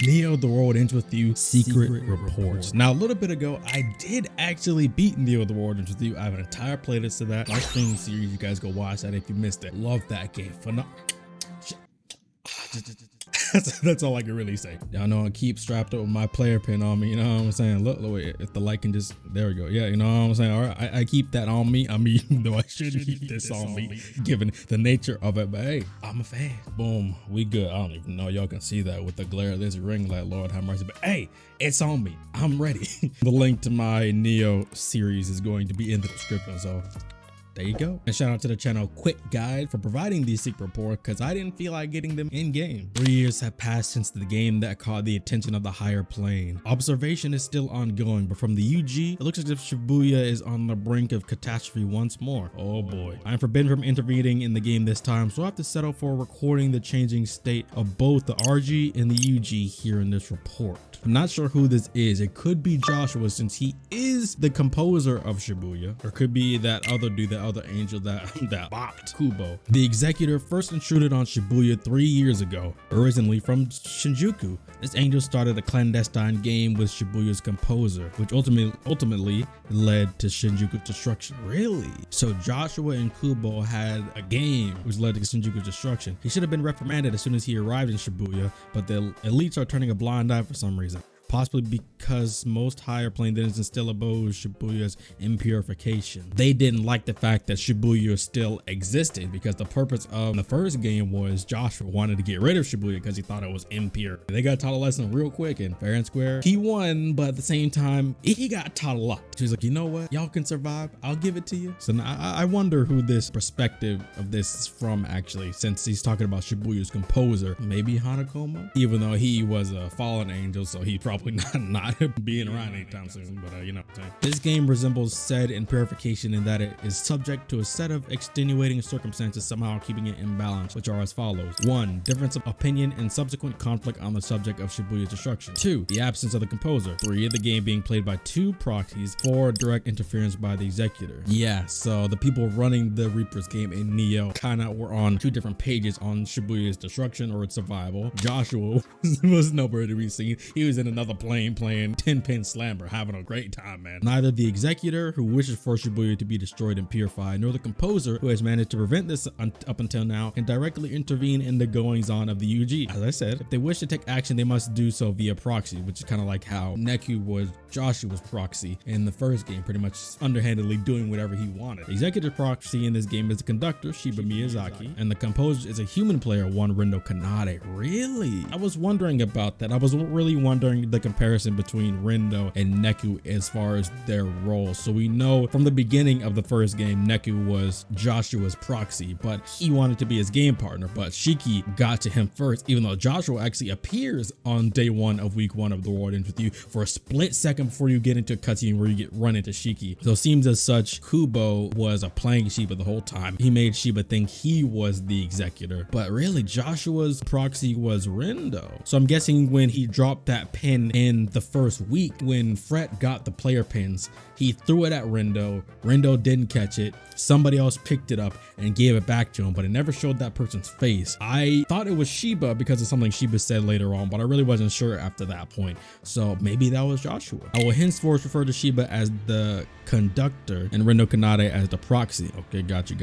Neo, the world ends with you. Secret reports. Now, a little bit ago, I did actually beat Neo, the world ends with you. I have an entire playlist of that. My streaming series, you guys go watch that if you missed it. Love that game. That's all I can really say. Y'all know I keep strapped up with my player pin on me. You know what I'm saying? Look, if the light can just, there we go. Yeah, you know what I'm saying? All right, I keep that on me. I mean, though I shouldn't keep this on me, given the nature of it. But hey, I'm a fan. Boom, we good. I don't even know y'all can see that with the glare of this ring light. Lord have mercy. But hey, it's on me. I'm ready. The link to my Neo series is going to be in the description. So there you go. And shout out to the channel Quick Guide for providing these secret reports, because I didn't feel like getting them in game. 3 years have passed since the game that caught the attention of the higher plane. Observation is still ongoing, but from the UG, it looks as if Shibuya is on the brink of catastrophe once more. Oh boy. I'm forbidden from intervening in the game this time, so I have to settle for recording the changing state of both the RG and the UG here in this report. I'm not sure who this is. It could be Joshua, since he is the composer of Shibuya, or could be that other dude, that other angel that bopped, Kubo. The executor first intruded on Shibuya 3 years ago, originally from Shinjuku. This angel started a clandestine game with Shibuya's composer, which ultimately led to Shinjuku's destruction. Really? So Joshua and Kubo had a game which led to Shinjuku's destruction. He should have been reprimanded as soon as he arrived in Shibuya, but the elites are turning a blind eye for some reason. Possibly because most higher plane denizens still oppose Shibuya's impurification. They didn't like the fact that Shibuya still existed, because the purpose of the first game was Joshua wanted to get rid of Shibuya because he thought it was impure. They got taught a lesson real quick, and fair and square, he won, but at the same time, he got taught a lot. So he's like, you know what? Y'all can survive. I'll give it to you. So now I wonder who this perspective of this is from, actually, since he's talking about Shibuya's composer. Maybe Hanakoma? Even though he was a fallen angel, so he probably not being around anytime soon, but you know what I'm saying. This game resembles said impurification in that it is subject to a set of extenuating circumstances, somehow keeping it in balance, which are as follows. 1. Difference of opinion and subsequent conflict on the subject of Shibuya's destruction. 2. The absence of the composer. 3. The game being played by 2 proxies. 4. Direct interference by the executor. Yeah, so the people running the Reaper's game in Neo kind of were on 2 different pages on Shibuya's destruction or its survival. Joshua was nowhere to be seen. He was in another plane playing 10-pin slammer, having a great time, man. Neither the executor, who wishes for Shibuya to be destroyed and purified, nor the composer, who has managed to prevent this up until now, can directly intervene in the goings-on of the UG. As I said, if they wish to take action, they must do so via proxy, which is kind of like how Neku was Joshua's proxy in the first game, pretty much underhandedly doing whatever he wanted. The executive proxy in this game is the conductor, Shiba Miyazaki, and the composer is a human player, one Rendo Kanade. Really? I was wondering about that. I was really wondering the comparison between Rendo and Neku as far as their roles. So we know from the beginning of the first game, Neku was Joshua's proxy, but he wanted to be his game partner, but Shiki got to him first, even though Joshua actually appears on day 1 of week 1 of the World Ends With You for a split second before you get into a cutscene where you get run into Shiki. So it seems as such Kubo was playing Shiba the whole time. He made Shiba think he was the executor, but really Joshua's proxy was Rendo. So I'm guessing when he dropped that pin in the first week, when Fret got the player pins, he threw it at Rendo. Rendo didn't catch it. Somebody else picked it up and gave it back to him, but it never showed that person's face. I thought it was Shiba because of something Shiba said later on, but I really wasn't sure after that point. So maybe that was Joshua. I will henceforth refer to Shiba as the conductor and Rendo Kanade as the proxy. Okay, gotcha.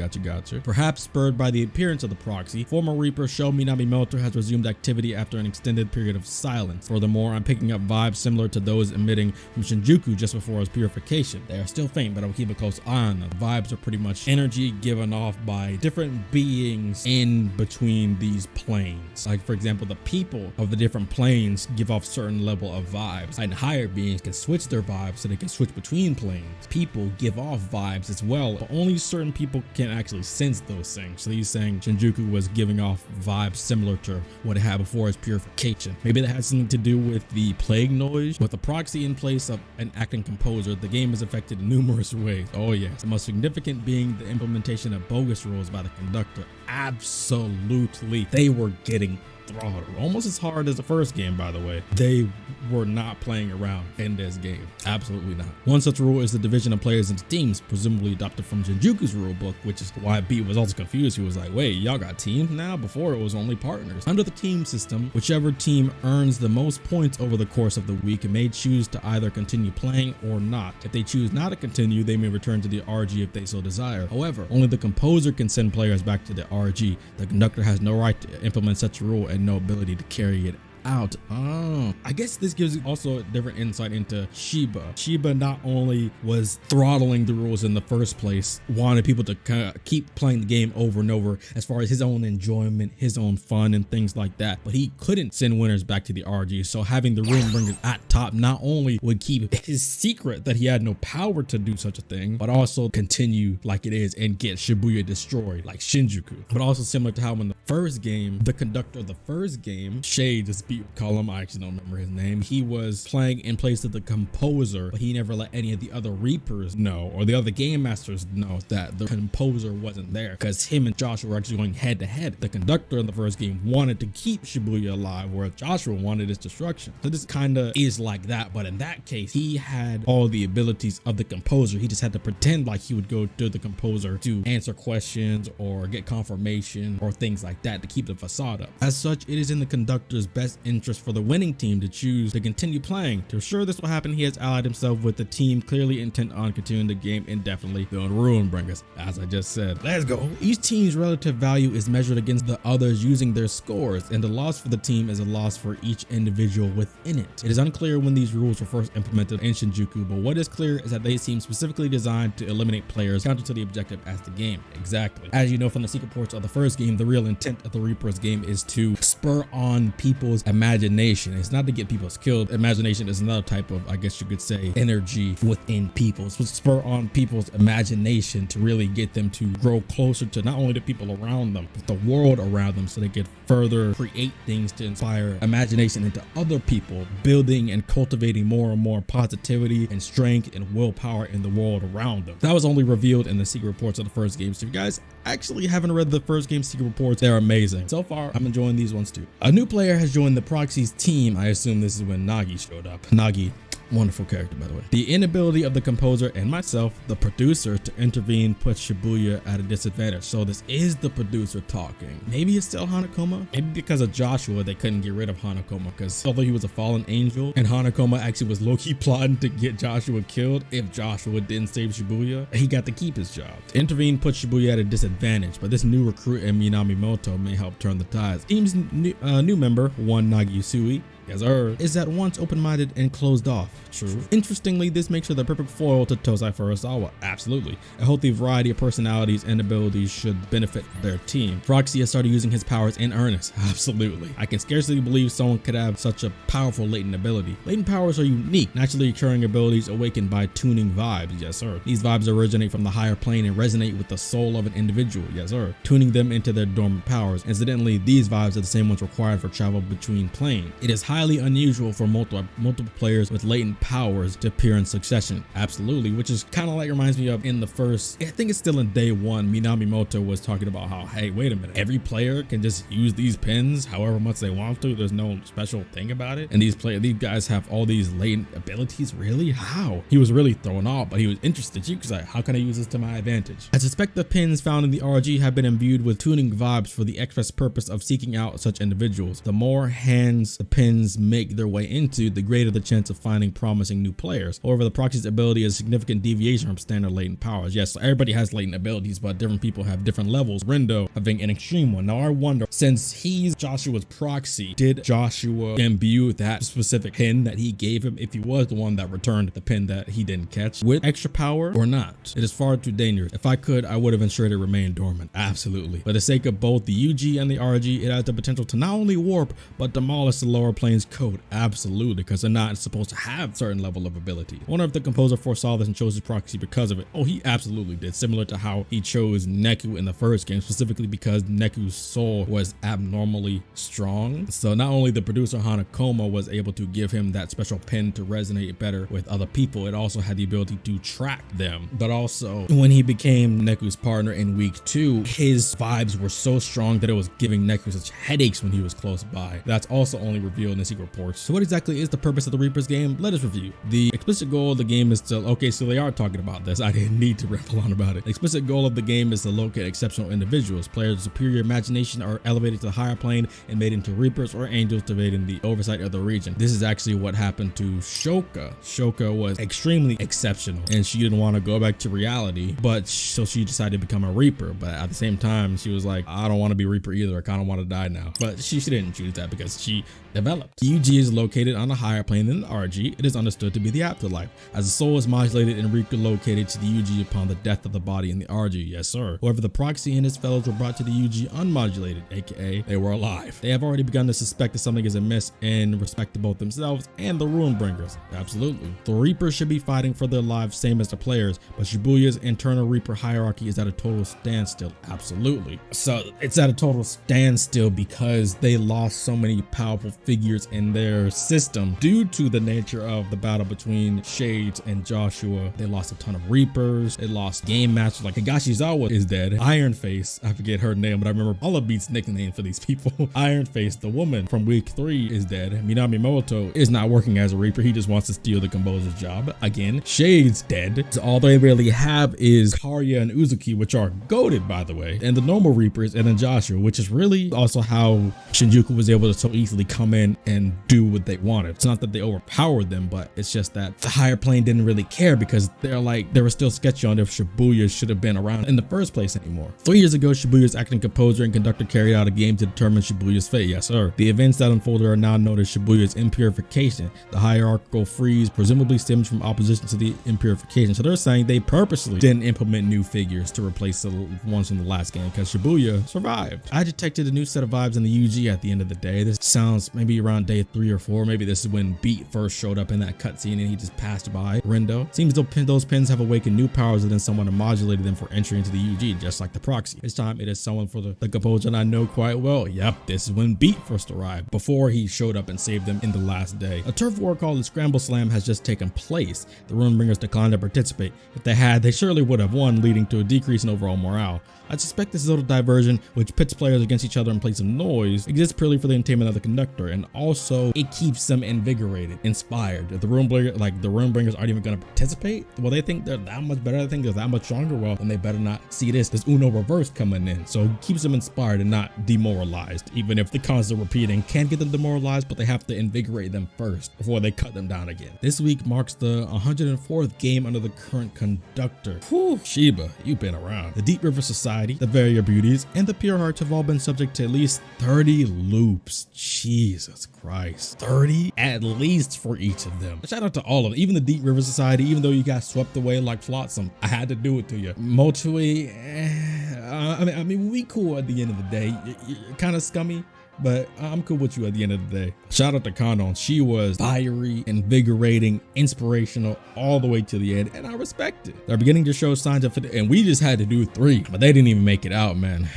Perhaps spurred by the appearance of the proxy, former Reaper Sho Minami Melter has resumed activity after an extended period of silence. Furthermore, I'm picking up vibes similar to those emitting from Shinjuku just before his purification. They are still faint, but I will keep a close eye on them. The vibes are pretty much energy given off by different beings in between these planes. Like, for example, the people of the different planes give off certain level of vibes, and higher beings can switch their vibes so they can switch between planes. People give off vibes as well, but only certain people can actually sense those things. So he's saying Shinjuku was giving off vibes similar to what it had before its purification. Maybe that has something to do with the plague noise. With the proxy in place of an acting composer, the game is affected in numerous ways. Oh yes, the most significant being the implementation of bogus rules by the conductor. Absolutely, they were getting throttled almost as hard as the first game, by the way. They were not playing around in this game. Absolutely not. One such rule is the division of players into teams, presumably adopted from Shinjuku's rule book, which is why Beat was also confused. He was like, wait, y'all got teams now? Before it was only partners. Under the team system, whichever team earns the most points over the course of the week may choose to either continue playing or not. If they choose not to continue, they may return to the RG if they so desire. However, only the composer can send players back to the RG. The conductor has no right to implement such a rule and no ability to carry it out. Oh, I guess this gives you also a different insight into Shiba. Shiba not only was throttling the rules in the first place, wanted people to kind of keep playing the game over and over as far as his own enjoyment, his own fun and things like that, but he couldn't send winners back to the RG. So having the room bringers at top not only would keep his secret that he had no power to do such a thing, but also continue like it is and get Shibuya destroyed like Shinjuku. But also similar to how in the first game, the conductor of the first game, Shade, just call him, I actually don't remember his name, he was playing in place of the composer, but he never let any of the other Reapers know or the other game masters know that the composer wasn't there, because him and Joshua were actually going head to head. The conductor in the first game wanted to keep Shibuya alive, whereas Joshua wanted his destruction. So this kind of is like that, but in that case, he had all the abilities of the composer. He just had to pretend like he would go to the composer to answer questions or get confirmation or things like that to keep the facade up. As such, it is in the conductor's best interest for the winning team to choose to continue playing. To ensure this will happen, he has allied himself with the team clearly intent on continuing the game indefinitely, the Ruin Bringers, as I just said. Let's go. Each team's relative value is measured against the others using their scores, and the loss for the team is a loss for each individual within it. It is unclear when these rules were first implemented in Shinjuku, but what is clear is that they seem specifically designed to eliminate players counter to the objective as the game. Exactly. As you know from the secret ports of the first game, the real intent of the Reaper's game is to spur on people's imagination. It's not to get people killed. Imagination is another type of, I guess you could say, energy within people. So spur on people's imagination to really get them to grow closer to not only the people around them, but the world around them, so they could further create things to inspire imagination into other people, building and cultivating more and more positivity and strength and willpower in the world around them. That was only revealed in the secret reports of the first game. So if you guys actually haven't read the first game secret reports, they're amazing. So far, I'm enjoying these ones too. A new player has joined the Proxy's team. I assume this is when Nagi showed up. Nagi, wonderful character, by the way. The inability of the composer and myself, the producer, to intervene puts Shibuya at a disadvantage. So this is the producer talking. Maybe it's still Hanakoma. Maybe because of Joshua, they couldn't get rid of Hanakoma, because although he was a fallen angel and Hanakoma actually was low-key plotting to get Joshua killed if Joshua didn't save Shibuya, he got to keep his job. To intervene puts Shibuya at a disadvantage, but this new recruit in Minamimoto may help turn the tides. Team's new member, one Nagi Usui, yes sir, is at once open-minded and closed off. True. Interestingly, this makes her the perfect foil to Tozai Furusawa. Absolutely. A healthy variety of personalities and abilities should benefit their team. Proxy has started using his powers in earnest. Absolutely. I can scarcely believe someone could have such a powerful latent ability. Latent powers are unique, naturally occurring abilities awakened by tuning vibes. Yes sir. These vibes originate from the higher plane and resonate with the soul of an individual. Yes sir. Tuning them into their dormant powers. Incidentally, these vibes are the same ones required for travel between planes. It is highly unusual for multiple players with latent powers to appear in succession. Absolutely, which is kind of like reminds me of in the first, I think it's still in day one, Minamimoto was talking about how, hey, wait a minute, every player can just use these pins however much they want to. There's no special thing about it. And these guys have all these latent abilities. Really? How? He was really thrown off, but he was interested. He was like, how can I use this to my advantage? I suspect the pins found in the RG have been imbued with tuning vibes for the express purpose of seeking out such individuals. The more hands the pins make their way into, the greater the chance of finding promising new players. However, the proxy's ability is a significant deviation from standard latent powers. Yes, so everybody has latent abilities, but different people have different levels. Rendo having an extreme one. Now I wonder, since he's Joshua's proxy, did Joshua imbue that specific pin that he gave him, if he was the one that returned the pin that he didn't catch, with extra power or not? It is far too dangerous. If I could, I would have ensured it remained dormant. Absolutely. For the sake of both the UG and the RG, it has the potential to not only warp, but demolish the lower planes code. Absolutely, because they're not supposed to have certain level of ability. I wonder if the composer foresaw this and chose his proxy because of it. Oh, he absolutely did. Similar to how he chose Neku in the first game, specifically because Neku's soul was abnormally strong. So not only the producer Hanakoma was able to give him that special pin to resonate better with other people, it also had the ability to track them. But also, when he became Neku's partner in week 2, his vibes were so strong that it was giving Neku such headaches when he was close by. That's also only revealed in fantasy reports. So what exactly is the purpose of the Reapers game? Let us review. The explicit goal of the game is to, okay, so they are talking about this. I didn't need to ramble on about it. The explicit goal of the game is to locate exceptional individuals. Players with superior imagination are elevated to the higher plane and made into Reapers or angels to evade in the oversight of the region. This is actually what happened to Shoka. Shoka was extremely exceptional and she didn't want to go back to reality, but so she decided to become a Reaper. But at the same time, she was like, I don't want to be Reaper either. I kind of want to die now. But she didn't choose that because she developed. The UG is located on a higher plane than the RG. It is understood to be the afterlife, as the soul is modulated and relocated to the UG upon the death of the body in the RG. Yes, sir. However, the proxy and his fellows were brought to the UG unmodulated, aka they were alive. They have already begun to suspect that something is amiss in respect to both themselves and the Ruin Bringers. Absolutely. The Reapers should be fighting for their lives, same as the players, but Shibuya's internal Reaper hierarchy is at a total standstill. Absolutely. So it's at a total standstill because they lost so many powerful figures in their system due to the nature of the battle between Shades and Joshua. They lost a ton of Reapers. They lost game masters like Higashizawa is dead. Iron Face, I forget her name, but I remember all of Beat's nickname for these people. Iron Face, the woman from week 3, is dead. Minamimoto is not working as a Reaper. He just wants to steal the composer's job. Again, Shades dead. So all they really have is Karya and Uzuki, which are goated, by the way, and the normal Reapers, and then Joshua, which is really also how Shinjuku was able to so easily come in and do what they wanted. It's not that they overpowered them, but it's just that the higher plane didn't really care because they're like, they were still sketchy on if Shibuya should have been around in the first place anymore. 3 years ago, Shibuya's acting composer and conductor carried out a game to determine Shibuya's fate. Yes, sir. The events that unfolded are now known as Shibuya's impurification. The hierarchical freeze presumably stems from opposition to the impurification. So they're saying they purposely didn't implement new figures to replace the ones from the last game because Shibuya survived. I detected a new set of vibes in the UG at the end of the day. This sounds maybe around day 3 or 4. Maybe this is when Beat first showed up in that cutscene and he just passed by Rendo. Seems those pins have awakened new powers within someone and modulated them for entry into the UG, just like the proxy. This time it is someone for the composer and I know quite well. Yep, this is when Beat first arrived, before he showed up and saved them in the last day. A turf war called the Scramble Slam has just taken place. The Ruin Bringers declined to participate. If they had, they surely would have won, leading to a decrease in overall morale. I suspect this little diversion, which pits players against each other and plays some noise, exists purely for the entertainment of the conductor, and also it keeps them invigorated, inspired. If the Ruin Bringers aren't even going to participate, well, they think they're that much better, they think they're that much stronger, well, then they better not see this Uno reverse coming in. So it keeps them inspired and not demoralized, even if the constant repeating can get them demoralized, but they have to invigorate them first before they cut them down again. This week marks the 104th game under the current conductor. Whew, Shiba, you've been around. The Deep River Society, the Barrier Beauties, and the Pure Hearts have all been subject to at least 30 loops. Jesus Christ. 30 at least for each of them. Shout out to all of them. Even the Deep River Society, even though you got swept away like Flotsam, I had to do it to you. TWEWY, I mean, we cool at the end of the day. You're kind of scummy, but I'm cool with you at the end of the day. Shout out to Kondon. She was fiery, invigorating, inspirational all the way to the end, and I respect it. They're beginning to show signs of it, and we just had to do 3, but they didn't even make it out, man.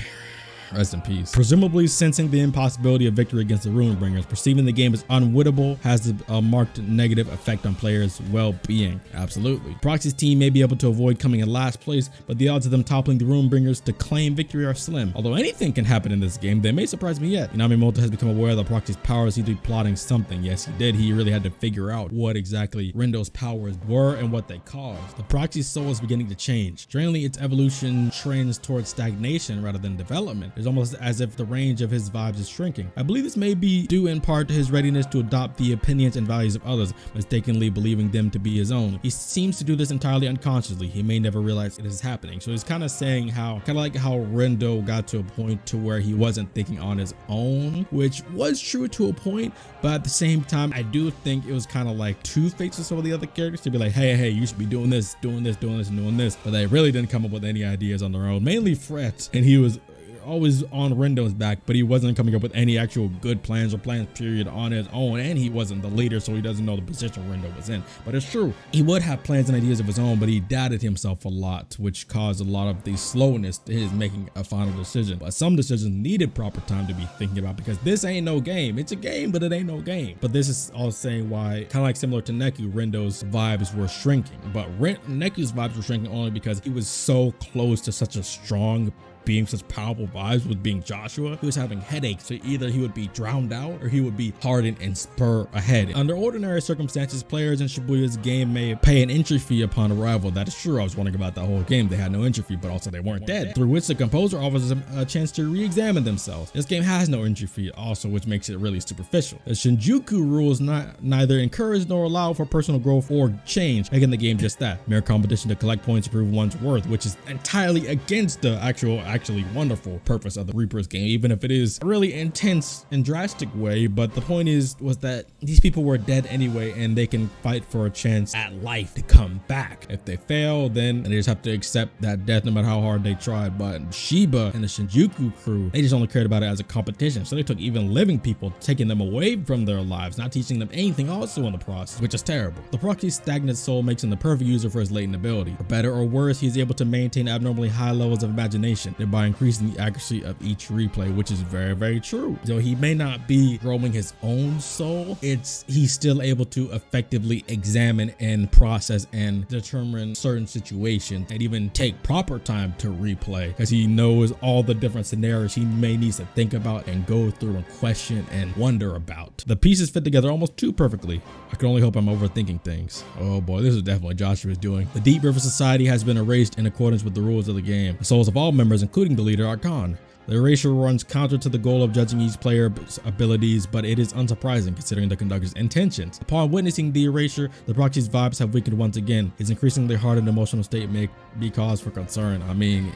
Rest in peace. Presumably sensing the impossibility of victory against the Ruin Bringers, perceiving the game as unwinnable has a marked negative effect on players' well-being. Absolutely. Proxy's team may be able to avoid coming in last place, but the odds of them toppling the Ruin Bringers to claim victory are slim. Although anything can happen in this game, they may surprise me yet. Minamimoto has become aware that Proxy's powers seem to be plotting something. Yes, he did. He really had to figure out what exactly Rendo's powers were and what they caused. The Proxy's soul is beginning to change. Strangely, its evolution trends towards stagnation rather than development. It's almost as if the range of his vibes is shrinking. I believe this may be due in part to his readiness to adopt the opinions and values of others, mistakenly believing them to be his own. He seems to do this entirely unconsciously. He may never realize it is happening. So he's kind of saying how, like how Rendo got to a point to where he wasn't thinking on his own, which was true to a point, but at the same time, I do think it was kind of like two-faced with some of the other characters to be like, hey, you should be doing this, and doing this, but they really didn't come up with any ideas on their own, mainly Fret, and he was always on Rendo's back, but he wasn't coming up with any actual good plans or plans period on his own, and he wasn't the leader, so he doesn't know the position Rendo was in. But it's true, he would have plans and ideas of his own, but he doubted himself a lot, which caused a lot of the slowness to his making a final decision. But some decisions needed proper time to be thinking about, because this ain't no game. It's a game, but it ain't no game. But this is all saying why, kind of like similar to Neku, Rendo's vibes were shrinking, but Neku's vibes were shrinking only because he was so close to such a strong being such powerful vibes with being Joshua, he was having headaches, so either he would be drowned out or he would be hardened and spur ahead. Under ordinary circumstances, players in Shibuya's game may pay an entry fee upon arrival. That is true. I was wondering about that whole game. They had no entry fee, but also they weren't dead, through which the composer offers them a chance to re-examine themselves. This game has no entry fee also, which makes it really superficial. The Shinjuku rules neither encourage nor allow for personal growth or change, making the game just that, mere competition to collect points to prove one's worth, which is entirely against the actually wonderful purpose of the Reaper's game, even if it is a really intense and drastic way. But the point was that these people were dead anyway, and they can fight for a chance at life to come back. If they fail, then they just have to accept that death no matter how hard they tried. But Shiba and the Shinjuku crew, they just only cared about it as a competition, so they took even living people, taking them away from their lives, not teaching them anything also in the process, which is terrible. The proxy's stagnant soul makes him the perfect user for his latent ability. For better or worse, he is able to maintain abnormally high levels of imagination, thereby increasing the accuracy of each replay, which is very, very true. Though he may not be growing his own soul, he's still able to effectively examine and process and determine certain situations, and even take proper time to replay, because he knows all the different scenarios he may need to think about and go through and question and wonder about. The pieces fit together almost too perfectly. I can only hope I'm overthinking things. Oh boy, this is definitely Joshua's doing. The Deep River Society has been erased in accordance with the rules of the game. The souls of all members, including the leader, are gone. The erasure runs counter to the goal of judging each player's abilities, but it is unsurprising considering the conductor's intentions. Upon witnessing the erasure, the proxy's vibes have weakened once again. His increasingly hardened emotional state may be cause for concern. I mean,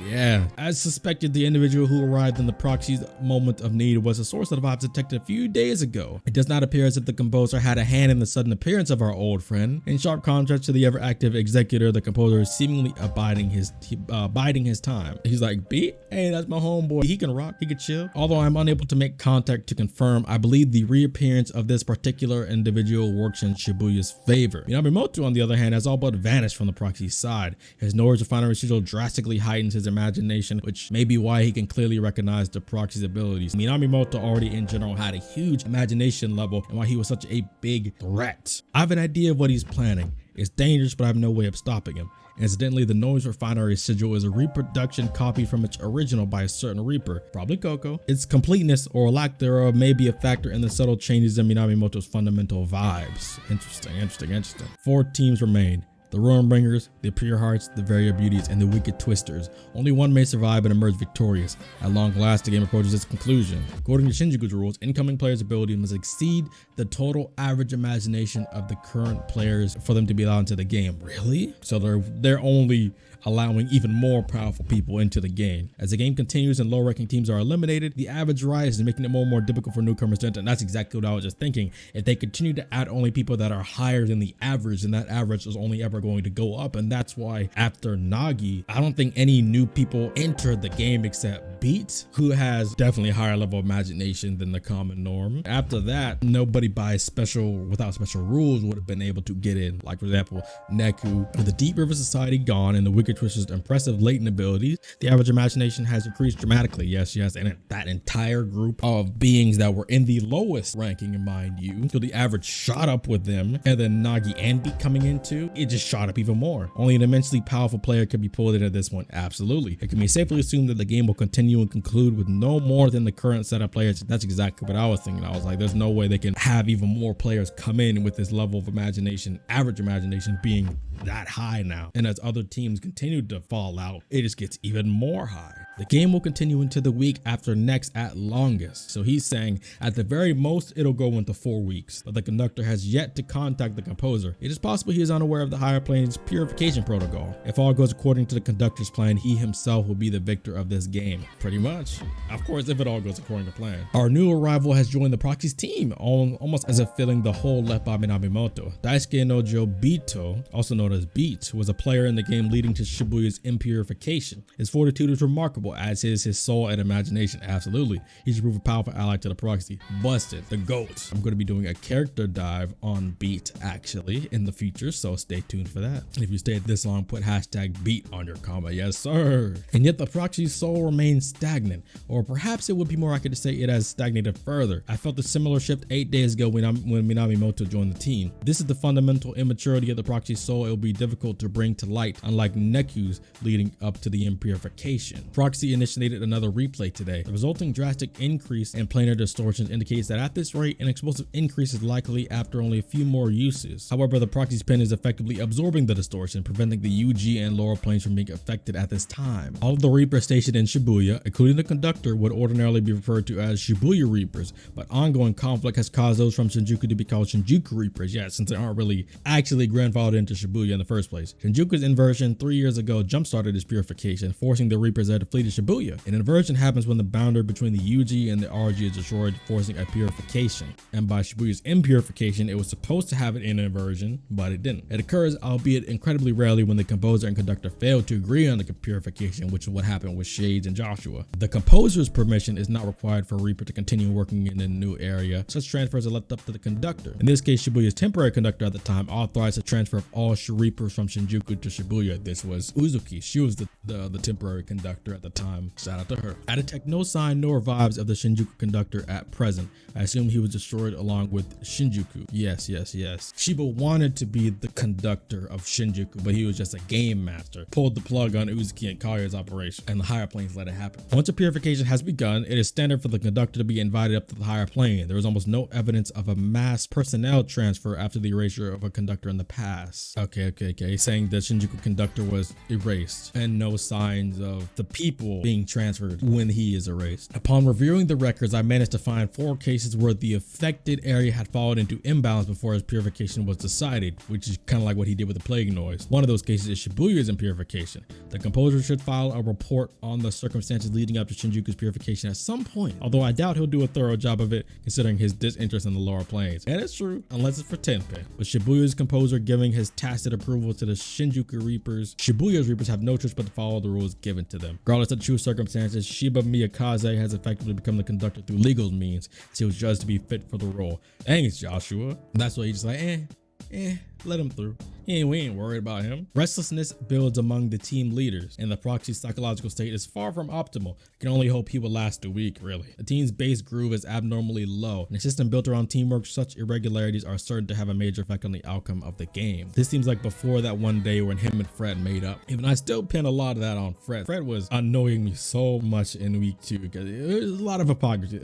yeah. As suspected, the individual who arrived in the proxy's moment of need was a source of vibes detected a few days ago. It does not appear as if the composer had a hand in the sudden appearance of our old friend. In sharp contrast to the ever-active executor, the composer is seemingly biding his time. He's like, "Beat? Hey, that's my homeboy. He can rock. He can chill." Although I'm unable to make contact to confirm, I believe the reappearance of this particular individual works in Shibuya's favor. Minamoto, on the other hand, has all but vanished from the proxy's side. His knowledge of final residual drastically heightens his imagination, which may be why he can clearly recognize the proxy's abilities. Minamoto already in general had a huge imagination level, and why he was such a big threat. I have an idea of what he's planning. It's dangerous, but I have no way of stopping him. Incidentally, the noise for final residual is a reproduction copied from its original by a certain Reaper, probably Coco. Its completeness or lack thereof may be a factor in the subtle changes in Minamoto's fundamental vibes. Interesting. 4 teams remain. The Ruinbringers, the Pure Hearts, the Various Beauties, and the Wicked Twisters. Only one may survive and emerge victorious. At long last, the game approaches its conclusion. According to Shinjuku's rules, incoming players' ability must exceed the total average imagination of the current players for them to be allowed into the game. Really? So they're only allowing even more powerful people into the game. As the game continues and low-ranking teams are eliminated, the average rises, making it more and more difficult for newcomers to enter. And that's exactly what I was just thinking. If they continue to add only people that are higher than the average, then that average is only ever going to go up. And that's why after Nagi, I don't think any new people entered the game except Beat, who has definitely a higher level of imagination than the common norm. After that, nobody without special rules would have been able to get in. Like, for example, Neku. With the Deep River Society gone and the Wicked Twister's impressive latent abilities, the average imagination has increased dramatically. Yes, and that entire group of beings that were in the lowest ranking, mind you, so the average shot up with them, and then Nagi and Beat coming into, it just shot up even more. Only an immensely powerful player could be pulled into this one. Absolutely. It can be safely assumed that the game will continue and conclude with no more than the current set of players. That's exactly what I was thinking. I was like, there's no way they can have even more players come in with this level of imagination, average imagination being that high now. And as other teams continue to fall out, it just gets even more high. The game will continue into the week after next at longest. So he's saying at the very most, it'll go into 4 weeks, but the conductor has yet to contact the composer. It is possible he is unaware of the higher plane's purification protocol. If all goes according to the conductor's plan, he himself will be the victor of this game. Pretty much. Of course, if it all goes according to plan. Our new arrival has joined the proxy's team, almost as if filling the hole left by Minamoto. Daisuke no Jobito, also known as Beat, was a player in the game leading to Shibuya's impurification. His fortitude is remarkable, as is his soul and imagination. Absolutely. He should prove a powerful ally to the proxy. Busted. The GOAT. I'm going to be doing a character dive on Beat actually in the future, so stay tuned for that. If you stayed this long, put hashtag Beat on your comment. Yes, sir. And yet the proxy's soul remains stagnant, or perhaps it would be more accurate to say it has stagnated further. I felt a similar shift 8 days ago when Minamoto joined the team. This is the fundamental immaturity of the proxy's soul. It will be difficult to bring to light, unlike Neku's leading up to the impurification. Proxy proxy initiated another replay today. The resulting drastic increase in planar distortions indicates that at this rate, an explosive increase is likely after only a few more uses. However, the proxy's pin is effectively absorbing the distortion, preventing the UG and lower planes from being affected at this time. All of the Reapers stationed in Shibuya, including the conductor, would ordinarily be referred to as Shibuya Reapers, but ongoing conflict has caused those from Shinjuku to be called Shinjuku Reapers, since they aren't really actually grandfathered into Shibuya in the first place. Shinjuku's inversion 3 years ago jump-started this purification, forcing the Reapers there to flee to Shibuya. An inversion happens when the boundary between the UG and the RG is destroyed, forcing a purification. And by Shibuya's impurification, it was supposed to have an inversion, but it didn't. It occurs, albeit incredibly rarely, when the composer and conductor fail to agree on the purification, which is what happened with Shades and Joshua. The composer's permission is not required for a Reaper to continue working in a new area. Such transfers are left up to the conductor. In this case, Shibuya's temporary conductor at the time authorized the transfer of all Reapers from Shinjuku to Shibuya. This was Uzuki. She was the temporary conductor at the time. Shout out to her. I detect no sign nor vibes of the Shinjuku conductor at present. I assume he was destroyed along with Shinjuku. Yes. Shiba wanted to be the conductor of Shinjuku, but he was just a game master. Pulled the plug on Uzuki and Kaya's operation, and the higher planes let it happen. Once a purification has begun, it is standard for the conductor to be invited up to the higher plane. There is almost no evidence of a mass personnel transfer after the erasure of a conductor in the past. Okay. He's saying the Shinjuku conductor was erased, and no signs of the people being transferred when he is erased. Upon reviewing the records, I managed to find 4 cases where the affected area had fallen into imbalance before his purification was decided, which is kind of like what he did with the plague noise. One of those cases is Shibuya's impurification. The composer should file a report on the circumstances leading up to Shinjuku's purification at some point, although I doubt he'll do a thorough job of it considering his disinterest in the lower planes. And it's true, unless it's for Tenpin. With Shibuya's composer giving his tacit approval to the Shinjuku Reapers, Shibuya's Reapers have no choice but to follow the rules given to them. Regardless of the true circumstances, Shiba Miyakaze has effectively become the conductor through legal means, as he was judged to be fit for the role. Thanks, Joshua. That's why he's just like, let him through. We ain't worried about him. Restlessness builds among the team leaders, and the proxy's psychological state is far from optimal. I can only hope he will last a week, really. The team's base groove is abnormally low. In a system built around teamwork, such irregularities are certain to have a major effect on the outcome of the game. This seems like before that one day when him and Fred made up. Even I still pin a lot of that on Fred. Fred was annoying me so much in week 2 because there's a lot of hypocrisy.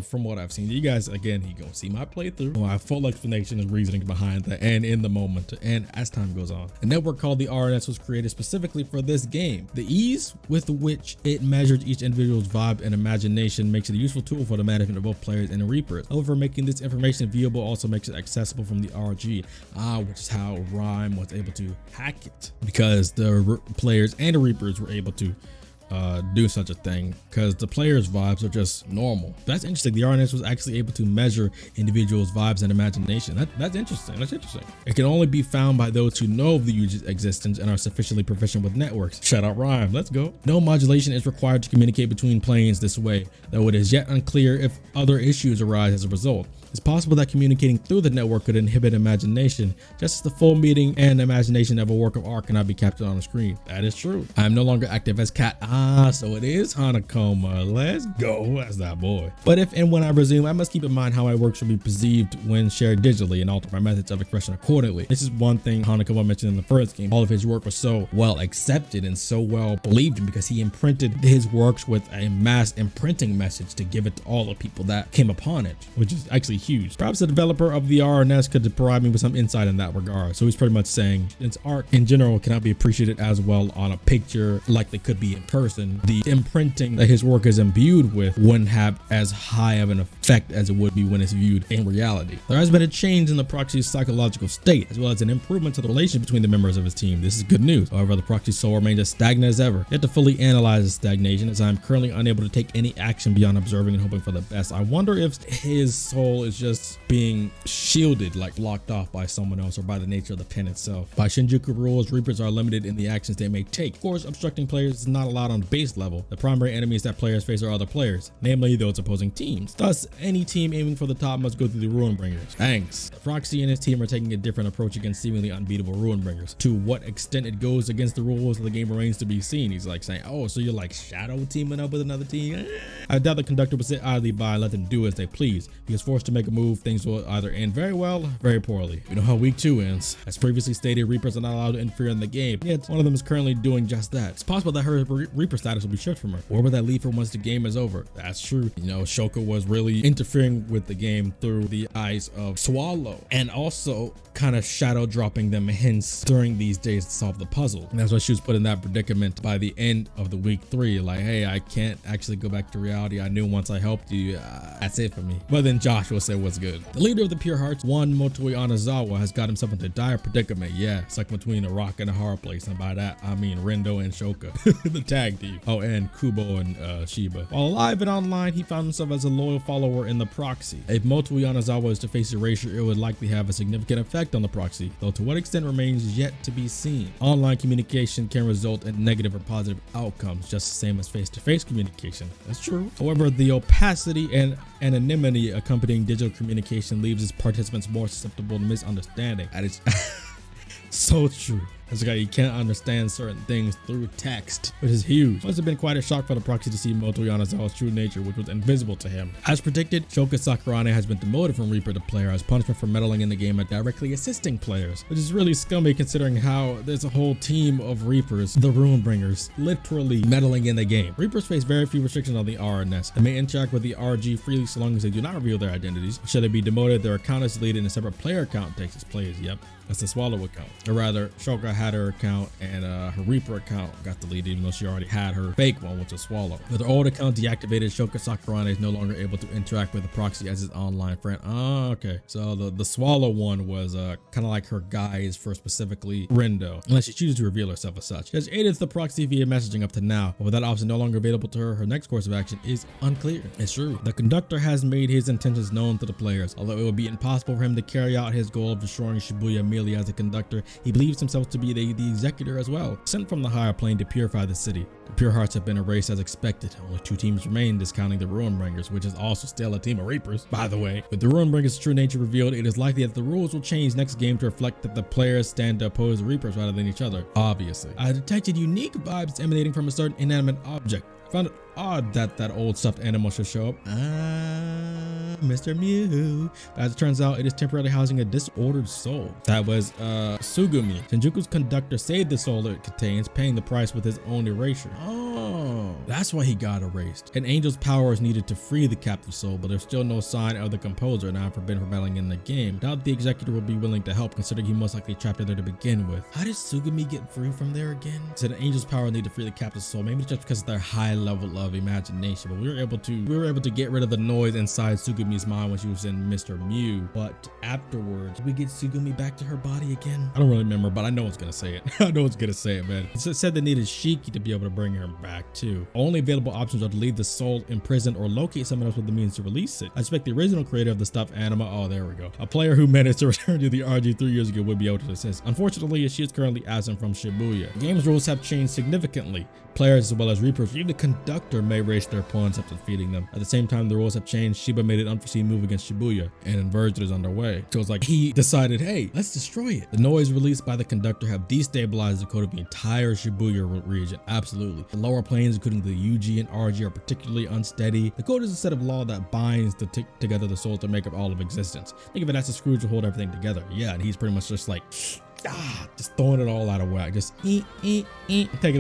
From what I've seen. You guys, again, you go see my playthrough. I have full explanation and reasoning behind that, and in the moment and as time goes on. A network called the RNS was created specifically for this game. The ease with which it measures each individual's vibe and imagination makes it a useful tool for the management of both players and Reapers. However, making this information viewable also makes it accessible from the RG, which is how Rhyme was able to hack it, because the players and the Reapers were able to do such a thing because the players' vibes are just normal. That's interesting. The RNS was actually able to measure individuals' vibes and imagination. That's interesting. It can only be found by those who know of the UG's existence and are sufficiently proficient with networks. Shout out Rhyme. Let's go. No modulation is required to communicate between planes this way, though it is yet unclear if other issues arise as a result. It's possible that communicating through the network could inhibit imagination, just as the full meaning and imagination of a work of art cannot be captured on a screen. That is true. I am no longer active as Cat. So it is Hanakoma. Let's go. That's that boy. But if and when I resume, I must keep in mind how my work should be perceived when shared digitally and alter my methods of expression accordingly. This is one thing Hanakoma mentioned in the first game. All of his work was so well accepted and so well believed in because he imprinted his works with a mass imprinting message to give it to all the people that came upon it, which is actually huge. Perhaps the developer of the RNS could provide me with some insight in that regard. So he's pretty much saying since art in general cannot be appreciated as well on a picture like they could be in person, the imprinting that his work is imbued with wouldn't have as high of an effect as it would be when it's viewed in reality. There has been a change in the proxy's psychological state, as well as an improvement to the relation between the members of his team. This is good news. However, the proxy's soul remains as stagnant as ever. Yet to fully analyze the stagnation, as I am currently unable to take any action beyond observing and hoping for the best. I wonder if his soul is just being shielded, like blocked off by someone else or by the nature of the pen itself. By Shinjuku rules, Reapers are limited in the actions they may take. Of course, obstructing players is not allowed on the base level. The primary enemies that players face are other players, namely those opposing teams. Thus, any team aiming for the top must go through the Ruinbringers. Thanks. The proxy and his team are taking a different approach against seemingly unbeatable Ruinbringers. To what extent it goes against the rules of the game remains to be seen. He's like saying, oh, so you're like shadow teaming up with another team? I doubt the conductor would sit idly by and let them do as they please. He is forced to make a move, things will either end very well or very poorly. We know how week 2 ends. As previously stated, Reapers are not allowed to interfere in the game, yet one of them is currently doing just that. It's possible that her Reaper status will be stripped from her. Where would that leave her once the game is over? That's true. You know, Shoka was really interfering with the game through the eyes of Swallow, and also kind of shadow dropping them hints during these days to solve the puzzle. And that's why she was put in that predicament by the end of the week 3. Like, hey, I can't actually go back to reality. I knew once I helped you, that's it for me. But then Joshua said, what's good? The leader of the Pure Hearts, one Motoi Anazawa, has got himself into a dire predicament. Yeah, stuck between a rock and a hard place. And by that, I mean Rendo and Shoka, the tag team. Oh, and Kubo and Shiba. While alive and online, he found himself as a loyal follower in the proxy. If Motoi Anazawa is to face erasure, it would likely have a significant effect on the proxy, though to what extent remains yet to be seen. Online communication can result in negative or positive outcomes, just the same as face-to-face communication. That's true. However, the opacity and anonymity accompanying digital communication leaves its participants more susceptible to misunderstanding. That is so true. This guy, you can't understand certain things through text, which is huge. Must have been quite a shock for the proxy to see Motoi Anazawa's true nature, which was invisible to him. As predicted, Shoka Sakurane has been demoted from Reaper to player as punishment for meddling in the game and directly assisting players, which is really scummy considering how there's a whole team of Reapers, the Runebringers, literally meddling in the game. Reapers face very few restrictions on the RNS and may interact with the RG freely so long as they do not reveal their identities. Should they be demoted, their account is deleted and a separate player account takes its place. Yep. That's the Swallow account. Or rather, Shoka had her account and her Reaper account got deleted even though she already had her fake one, which was Swallow. With her old account deactivated, Shoka Sakurane is no longer able to interact with the proxy as his online friend. Oh, okay. So the Swallow one was kind of like her guise for specifically Rendo, unless she chooses to reveal herself as such. She has aided the proxy via messaging up to now, but with that option no longer available to her, her next course of action is unclear. It's true. The conductor has made his intentions known to the players, although it would be impossible for him to carry out his goal of destroying Shibuya merely as a conductor. He believes himself to be the executor as well, sent from the higher plane to purify the city. The Pure Hearts have been erased as expected. Only 2 teams remain, discounting the Runebringers, which is also still a team of Reapers, by the way. With the Runebringers' true nature revealed, it is likely that the rules will change next game to reflect that the players stand to oppose the Reapers rather than each other, obviously. I detected unique vibes emanating from a certain inanimate object. Found it odd that that old stuffed animal should show up. Mr. Mew. But as it turns out, it is temporarily housing a disordered soul. That was Sugumi. Shinjuku's conductor saved the soul it contains, paying the price with his own erasure. Oh, that's why he got erased. An angel's power is needed to free the captive soul, but there's still no sign of the composer now forbidden from meddling in the game. Doubt the executor will be willing to help, considering he most likely trapped her there to begin with. How did Sugumi get free from there again? Said an angel's power needed to free the captive soul, maybe just because of their high level of imagination, but we were able to get rid of the noise inside Sugumi's mind when she was in Mr. Mew. But afterwards, did we get Sugumi back to her body again? I don't really remember, but I know it's gonna say it. I know it's gonna say it, man. It said they needed Shiki to be able to bring her back too. Only available options are to leave the soul imprisoned or locate someone else with the means to release it. I expect the original creator of the stuffed anima, oh there we go, a player who managed to return to the RG 3 years ago would be able to assist. Unfortunately, she is currently absent from Shibuya. The game's rules have changed significantly. Players as well as Reapers, even the conductor may race their opponents after defeating them. At the same time, the rules have changed. Shiba made an unforeseen move against Shibuya, and inversion is underway. So it's like he decided, hey, let's destroy it. The noise released by the conductor have destabilized the code of the entire Shibuya region. Absolutely. The lower planes, including the UG and RG, are particularly unsteady. The code is a set of law that binds together the souls to make up all of existence. Think of it as a screw to hold everything together. Yeah, and he's pretty much just like just throwing it all out of whack, just taking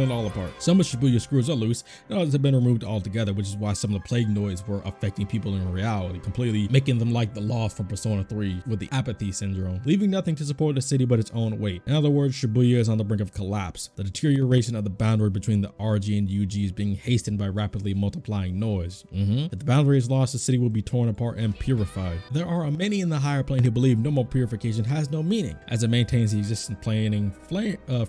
it all apart. Some of Shibuya screws are loose, and others have been removed altogether, which is why some of the plague noise were affecting people in reality, completely making them like the Lost from Persona 3 with the apathy syndrome, leaving nothing to support the city but its own weight. In other words, Shibuya is on the brink of collapse. The deterioration of the boundary between the RG and UG is being hastened by rapidly multiplying noise. If the boundary is lost, the city will be torn apart and purified. There are many in the higher plane who believe normal purification has no meaning, as it maintains the existing planning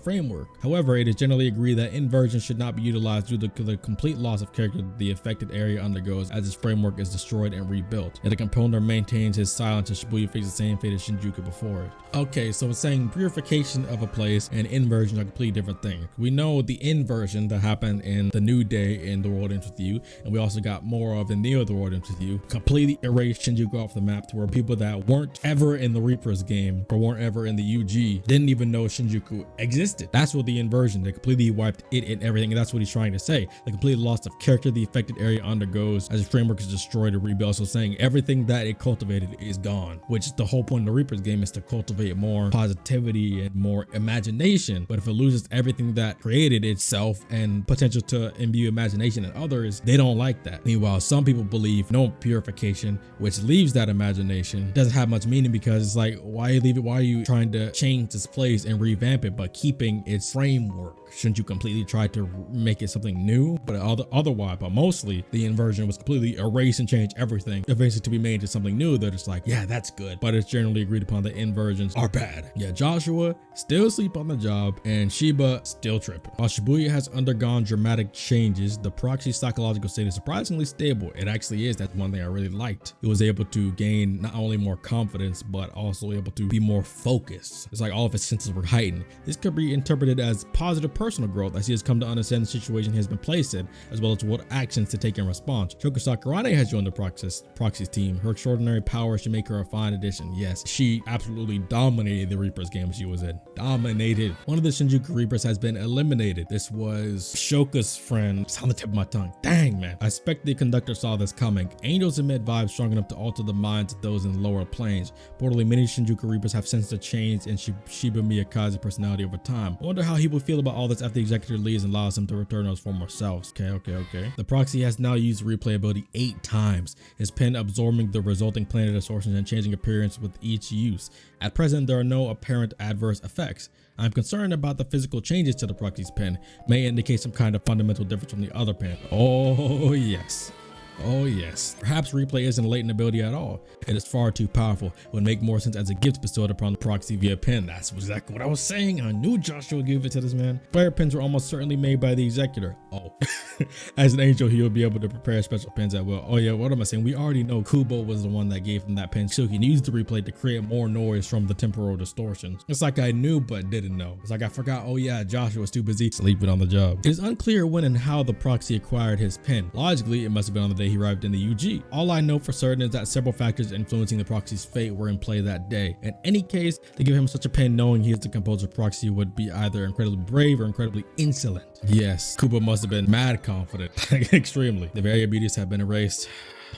framework. However, it is generally agreed that inversion should not be utilized due to the complete loss of character the affected area undergoes as its framework is destroyed and rebuilt. Yet the composer maintains his silence as Shibuya faces the same fate as Shinjuku before it. Okay, so it's saying purification of a place and inversion are completely different things. We know the inversion that happened in the New Day in The World Ends With You, and we also got more of in Neo The World Ends With You, completely erased Shinjuku off the map to where people that weren't ever in the Reaper's game or weren't ever in the UG didn't even know Shinjuku existed. That's what the inversion, they completely wiped it and everything, and that's what he's trying to say. The complete loss of character the affected area undergoes as the framework is destroyed or rebuilt. So saying everything that it cultivated is gone, which is the whole point of the Reaper's game, is to cultivate more positivity and more imagination. But if it loses everything that created itself and potential to imbue imagination in others, they don't like that. Meanwhile, some people believe no purification, which leaves that imagination, doesn't have much meaning, because it's like, why you leave it? Why are you trying to change this place and revamp it, but keeping its framework? Shouldn't you completely try to make it something new? But otherwise, but mostly the inversion was completely erase and change everything, eventually to be made into something new. They're just like, yeah, that's good, but it's generally agreed upon that inversions are bad. Yeah, Joshua still asleep on the job and Shiba still tripping. While Shibuya has undergone dramatic changes, the proxy's psychological state is surprisingly stable. It actually is. That's one thing I really liked. It was able to gain not only more confidence, but also able to be more focused. It's like all of his senses were heightened. This could be interpreted as positive personal growth, as he has come to understand the situation he has been placed in, as well as what actions to take in response. Shoko Sakurane has joined the Proxy's team. Her extraordinary power should make her a fine addition. Yes, she absolutely dominated the Reaper's game she was in. Dominated. One of the Shinjuku Reapers has been eliminated. This was Shoka's friend. It's on the tip of my tongue. Dang, man. I expect the conductor saw this coming. Angels emit vibes strong enough to alter the minds of those in lower planes. Reportedly, many Shinjuku Reapers have sensed a change in Shiba Miyakaze's personality over time. I wonder how he would feel about all this after the executor leaves and allows him to return to his former selves. Okay. The proxy has now used replay ability 8 times, his pen absorbing the resulting planar distortions and changing appearance with each use. At present, there are no apparent adverse effects. I'm concerned about the physical changes to the proxy's pen. May indicate some kind of fundamental difference from the other pen. Oh yes. Perhaps replay isn't a latent ability at all. It is far too powerful. It would make more sense as a gift bestowed upon the proxy via pen. That's exactly what I was saying. I knew Joshua would give it to this man. Player pens were almost certainly made by the executor. Oh, as an angel, he would be able to prepare special pens at will. Oh yeah, what am I saying? We already know Kubo was the one that gave him that pen, so he can use the replay to create more noise from the temporal distortions. It's like I knew but didn't know. It's like I forgot, oh yeah, Joshua was too busy sleeping on the job. It is unclear when and how the proxy acquired his pen. Logically, it must have been on the day he arrived in the UG. All I know for certain is that several factors influencing the proxy's fate were in play that day. In any case, to give him such a pen knowing he is the composer proxy would be either incredibly brave or incredibly insolent. Yes, Kubo must have been mad confident. Extremely. The very beauties have been erased.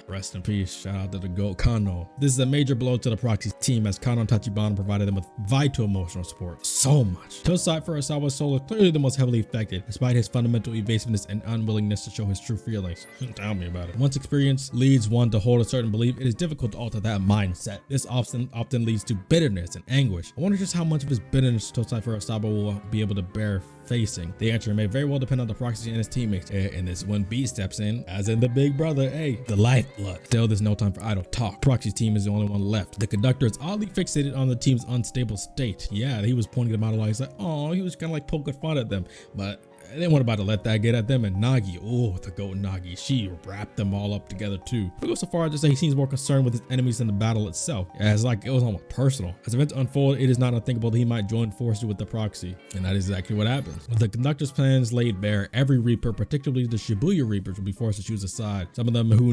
Rest in peace. Shout out to the GOAT Kano. This is a major blow to the Proxy's team, as Kano and Tachibana provided them with vital emotional support. So much. Tosai Furusawa's soul is clearly the most heavily affected, despite his fundamental evasiveness and unwillingness to show his true feelings. Tell me about it. Once experience leads one to hold a certain belief, it is difficult to alter that mindset. This often leads to bitterness and anguish. I wonder just how much of his bitterness Tosai Furusawa will be able to bear facing. The answer may very well depend on the Proxy and his teammates. And this when B steps in, as in the big brother, hey, the lifeblood. Still, there's no time for idle talk. Proxy's team is the only one left. The conductor is oddly fixated on the team's unstable state. Yeah, he was pointing them out a lot. He's like, oh, he was kind of like poking fun at them, but they weren't about to let that get at them. And Nagi, oh, the GOAT Nagi, she wrapped them all up together too. We go so far as to say he seems more concerned with his enemies than the battle itself. Yeah, it's like it was almost personal. As events unfold, it is not unthinkable that he might join forces with the Proxy, and that is exactly what happens. With the conductor's plans laid bare, every Reaper, particularly the Shibuya Reapers, will be forced to choose a side. Some of them who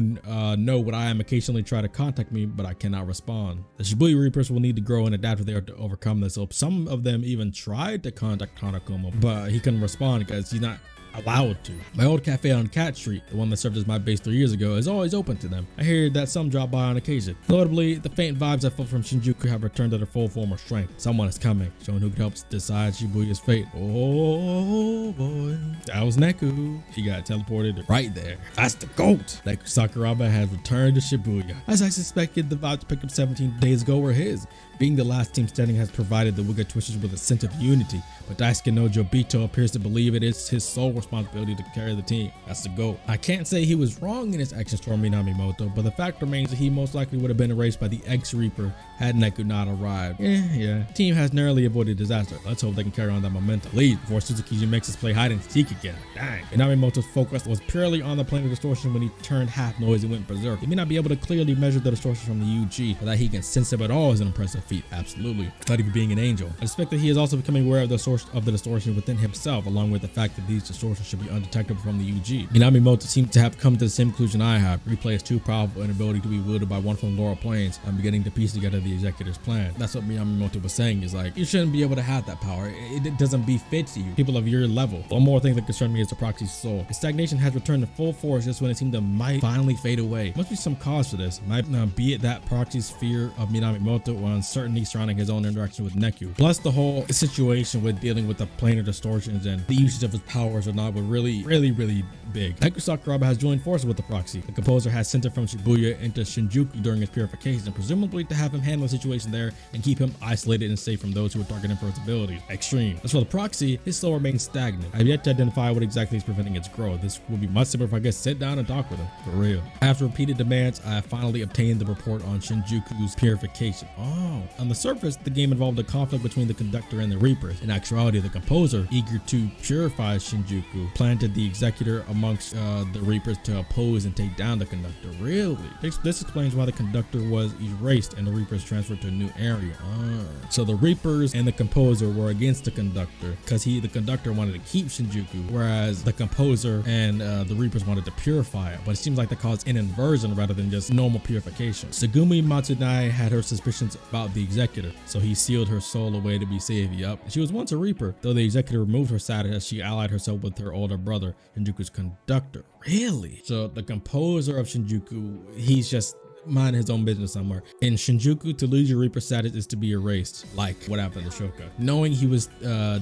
know what I am occasionally try to contact me, but I cannot respond. The Shibuya Reapers will need to grow and adapt if they are to overcome this. So some of them even tried to contact Hanakuma, but he couldn't respond because he's not allowed to. My old cafe on Cat Street, the one that served as my base 3 years ago, is always open to them. I hear that some drop by on occasion. Notably, the faint vibes I felt from Shinjuku have returned to their full form of strength. Someone is coming, showing who can help decide Shibuya's fate. Oh boy. That was Neku. She got teleported right there. That's the GOAT. Neku Sakuraba has returned to Shibuya. As I suspected, the vibes picked up 17 days ago were his. Being the last team standing has provided the Wiga Twisters with a sense of unity, but Daisuke no Jobito appears to believe it is his sole responsibility to carry the team. That's the GOAT. I can't say he was wrong in his actions toward Minamimoto, but the fact remains that he most likely would have been erased by the ex-Reaper had Neku not arrived. Yeah. The team has narrowly avoided disaster. Let's hope they can carry on that momentum. Lead before Suzuki makes us play hide and seek again. Dang. Minamimoto's focus was purely on the plane of distortion when he turned half noise and went berserk. He may not be able to clearly measure the distortion from the UG, but that he can sense them at all is an impressive feat, absolutely. Not even being an angel. I suspect that he is also becoming aware of the source of the distortion within himself, along with the fact that these distortions should be undetectable from the UG. Minamimoto seems to have come to the same conclusion I have. Replay is too powerful and ability to be wielded by one from the lower planes. I'm beginning to piece together the executor's plan. That's what Minamimoto was saying, is like, you shouldn't be able to have that power. It doesn't befit you. People of your level. One more thing that concerned me is the proxy's soul. Its stagnation has returned to full force just when it seemed to might finally fade away. Must be some cause for this. Might be it that proxy's fear of Minamimoto or uncertainty surrounding his own interaction with Neku. Plus the whole situation with dealing with the planar distortions and the usage of his powers or not were really big. Neku Sakuraba has joined forces with the proxy. The composer has sent him from Shibuya into Shinjuku during his purification, presumably to have him handle the situation there and keep him isolated and safe from those who would target him for his abilities. Extreme. As for the proxy, his soul remains stagnant. I have yet to identify what exactly is preventing its growth. This would be much simpler if I could sit down and talk with him. For real. After repeated demands, I have finally obtained the report on Shinjuku's purification. Oh. On the surface, the game involved a conflict between the conductor and the Reapers. In actuality, the composer, eager to purify Shinjuku, planted the executor amongst the Reapers to oppose and take down the conductor. Really? This explains why the conductor was erased and the Reapers transferred to a new area. So the Reapers and the composer were against the conductor because the conductor wanted to keep Shinjuku, whereas the composer and the Reapers wanted to purify it. But it seems like that caused an inversion rather than just normal purification. Tsugumi Matsunai had her suspicions about the executor, so he sealed her soul away to be safe. Yup. She was once a Reaper, though the executor removed her status as she allied herself with her older brother, Shinjuku's conductor. Really? So the composer of Shinjuku, he's just mind his own business somewhere. In Shinjuku, to lose your Reaper status is to be erased, like what happened to Shoka. Knowing he was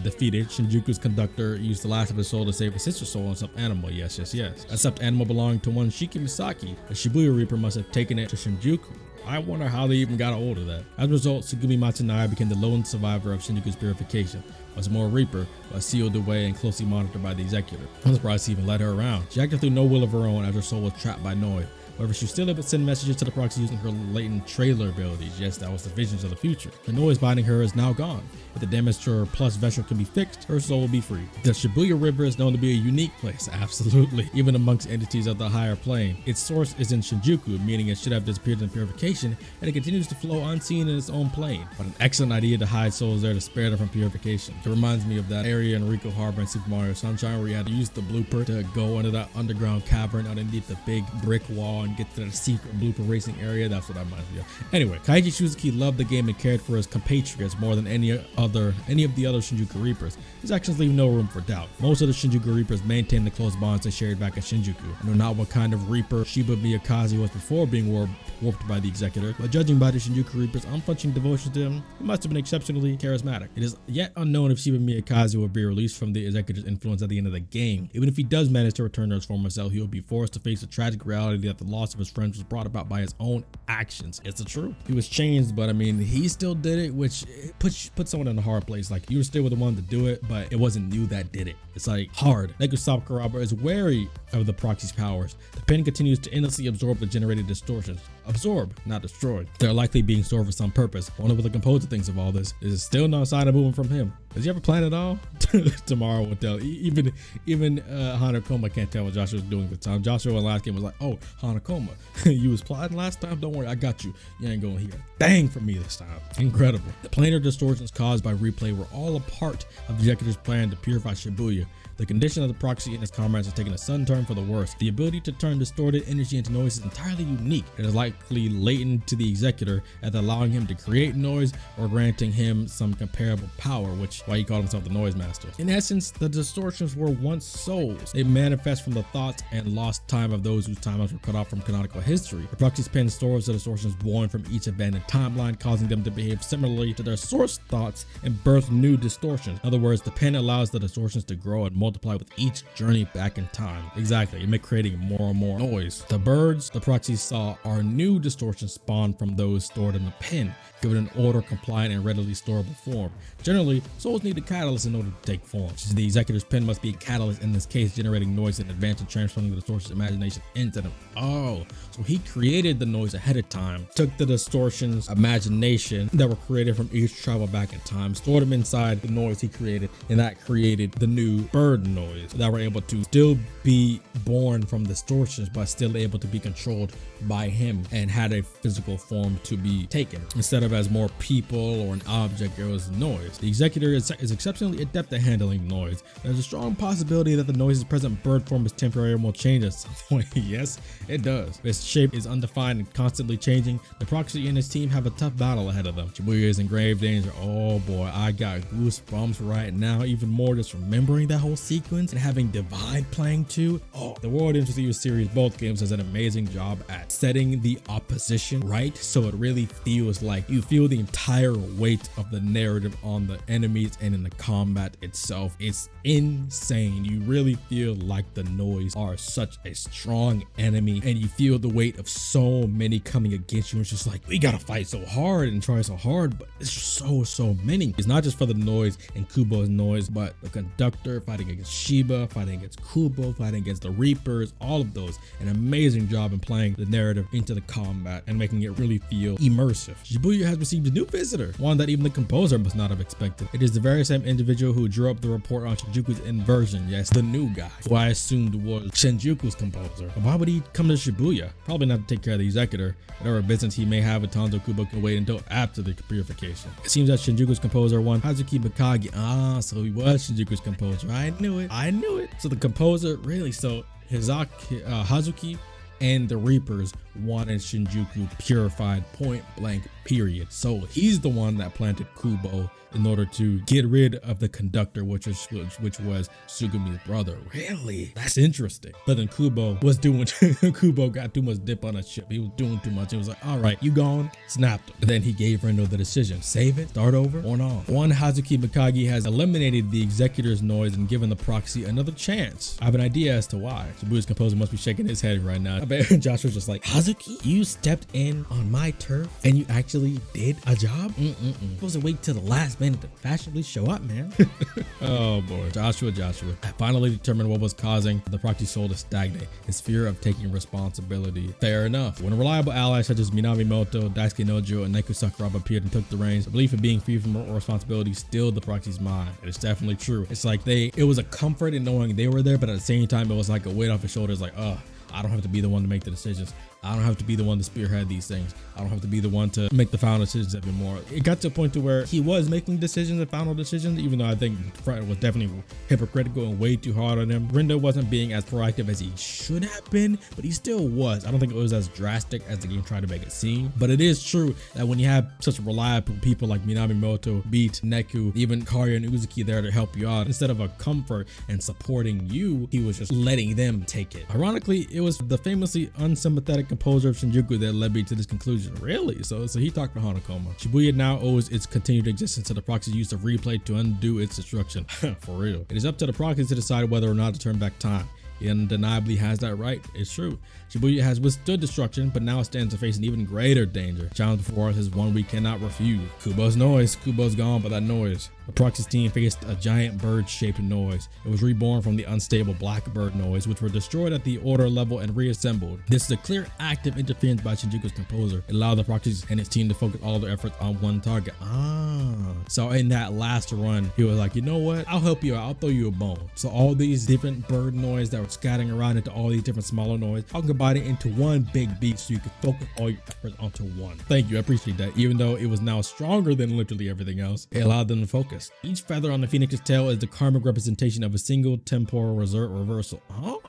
defeated, Shinjuku's conductor used the last of his soul to save his sister's soul and stuffed animal. Yes. A stuffed animal belonged to one Shiki Misaki. A Shibuya Reaper must have taken it to Shinjuku. I wonder how they even got a hold of that. As a result, Tsugumi Matsunai became the lone survivor of Shinjuku's purification. Once more Reaper, was sealed away and closely monitored by the executor. I'm surprised he even let her around. She acted through no will of her own as her soul was trapped by Noi. However, she was still able to send messages to the proxy using her latent trailer abilities. Yes, that was the visions of the future. The noise binding her is now gone. If the damage to her plus vessel can be fixed, her soul will be free. The Shibuya River is known to be a unique place, absolutely, even amongst entities of the higher plane. Its source is in Shinjuku, meaning it should have disappeared in purification, and it continues to flow unseen in its own plane. But an excellent idea to hide souls there to spare them from purification. It reminds me of that area in Rico Harbor in Super Mario Sunshine where you had to use the blooper to go into that underground cavern underneath the big brick wall and get to the secret blooper racing area. That's what that reminds me of. Anyway, Kaiji Shuzuki loved the game and cared for his compatriots more than any of the other Shinjuku Reapers. His actions leave no room for doubt. Most of the Shinjuku Reapers maintained the close bonds they shared back at Shinjuku. I know not what kind of Reaper Shiba Miyakaze was before being warped by the executor, but judging by the Shinjuku Reaper's unflinching devotion to him, he must have been exceptionally charismatic. It is yet unknown if Shiba Miyakaze will be released from the executor's influence at the end of the game. Even if he does manage to return to his former self, he will be forced to face the tragic reality that the loss of his friends was brought about by his own actions. It's the truth. He was changed, but I mean, he still did it, which puts someone in a hard place. Like, you were still the one to do it, but it wasn't you that did it. It's like hard. Neku Sakuraba is wary of the proxy's powers. The pen continues to endlessly absorb the generated distortions. Absorb, not destroyed. They're likely being stored for some purpose. Wonder what the composer thinks of all this. Is it still no sign of moving from him? Does he ever plan it all? Tomorrow will tell. Even Hanakoma can't tell what Joshua was doing at the time. Joshua in the last game was like, oh, Hanakoma, you was plotting last time? Don't worry, I got you. You ain't going here. Dang for me this time. Incredible. The planar distortions caused by replay were all a part of the executor's plan to purify Shibuya. The condition of the proxy and his comrades has taken a sudden turn for the worse. The ability to turn distorted energy into noise is entirely unique. It is likely latent to the executor, either allowing him to create noise or granting him some comparable power, which why he called himself the noise master. In essence, the distortions were once souls. They manifest from the thoughts and lost time of those whose timelines were cut off from canonical history. The proxy's pen stores the distortions born from each abandoned timeline, causing them to behave similarly to their source thoughts and birth new distortions. In other words, the pen allows the distortions to grow and multiply with each journey back in time. Exactly, it makes creating more and more noise. The birds the proxy saw are new distortions spawned from those stored in the pen, given an order, compliant, and readily storable form. Generally, souls need a catalyst in order to take form. The executor's pen must be a catalyst in this case, generating noise in advance and transforming the distortion's imagination into them. Oh, so he created the noise ahead of time, took the distortion's imagination that were created from each travel back in time, stored them inside the noise he created, and that created the new bird noise that were able to still be born from distortions, but still able to be controlled by him and had a physical form to be taken. Instead of as more people or an object, it was noise. The executor is exceptionally adept at handling noise. There's a strong possibility that the noise's present bird form is temporary and will change at some point. Yes, it does. Its shape is undefined and constantly changing. The proxy and his team have a tough battle ahead of them. Shibuya is in grave danger. Oh boy, I got goosebumps right now, even more just remembering that whole sequence and having Divide playing too. Oh, the World Interview series, both games, does an amazing job at setting the opposition right, so it really feels like you feel the entire weight of the narrative on the enemies and in the combat itself. It's insane. You really feel like the noise are such a strong enemy, and you feel the weight of so many coming against you. It's just like, we gotta fight so hard and try so hard, but it's so many. It's not just for the noise and Kubo's noise, but the conductor fighting against Shiba, fighting against Kubo, fighting against the Reapers, all of those. An amazing job in playing the narrative into the combat and making it really feel immersive. Shibuya has received a new visitor, one that even the composer must not have expected. It is the very same individual who drew up the report on Shinjuku's inversion. Yes, the new guy, who I assumed was Shinjuku's composer. But why would he come to Shibuya? Probably not to take care of the executor. Whatever business he may have with Tanzo Kubo can wait until after the purification. It seems that Shinjuku's composer won Hazuki Mikage. So he was Shinjuku's composer. I knew it. So the composer, really, so Hazuki and the Reapers wanted Shinjuku purified, point blank, period. So he's the one that planted Kubo in order to get rid of the conductor, which was Sugumi's brother. Really? That's interesting. But then Kubo was doing, Kubo got too much dip on a ship. He was doing too much. He was like, all right, you gone? Snapped him. And then he gave Rendo the decision. Save it, start over, or not. One Hazuki Mikage has eliminated the executor's noise and given the proxy another chance. I have an idea as to why. Shibuya's composer must be shaking his head right now. I bet Joshua's just like, Hazuki, you stepped in on my turf and you actually did a job? Supposed to wait till the last minute to fashionably show up, man. Oh boy, Joshua. I finally determined what was causing the proxy soul to stagnate. His fear of taking responsibility. Fair enough. When reliable allies such as Minami Moto, Daisuke Nojo, and Neku Sakuraba appeared and took the reins, the belief in being free from responsibility stilled the proxy's mind. It is definitely true. It's like it was a comfort in knowing they were there, but at the same time, it was like a weight off his shoulders, like, I don't have to be the one to make the decisions. I don't have to be the one to spearhead these things. I don't have to be the one to make the final decisions anymore. It got to a point to where he was making decisions and final decisions, even though I think Fred was definitely hypocritical and way too hard on him. Rendo wasn't being as proactive as he should have been, but he still was. I don't think it was as drastic as the game tried to make it seem. But it is true that when you have such reliable people like Minami Moto, Beat, Neku, even Karya and Uzuki there to help you out, instead of a comfort and supporting you, he was just letting them take it. Ironically, it was the famously unsympathetic composer of Shinjuku that led me to this conclusion. Really? So he talked to Hanakoma. Shibuya now owes its continued existence to the proxy's use of replay to undo its destruction. For real. It is up to the proxy to decide whether or not to turn back time. He undeniably has that right. It's true. Shibuya has withstood destruction, but now stands to face an even greater danger. The challenge before us is one we cannot refuse. Kubo's noise. Kubo's gone, but that noise. The proxy's team faced a giant bird-shaped noise. It was reborn from the unstable blackbird noise, which were destroyed at the order level and reassembled. This is a clear act of interference by Shinjuku's composer. It allowed the proxies and his team to focus all their efforts on one target. So in that last run, he was like, you know what? I'll help you out. I'll throw you a bone. So all these different bird noise that were scattering around into all these different smaller noise, I'll combine it into one big beat so you can focus all your efforts onto one. Thank you. I appreciate that. Even though it was now stronger than literally everything else, it allowed them to focus. Each feather on the phoenix's tail is the karmic representation of a single temporal reversal.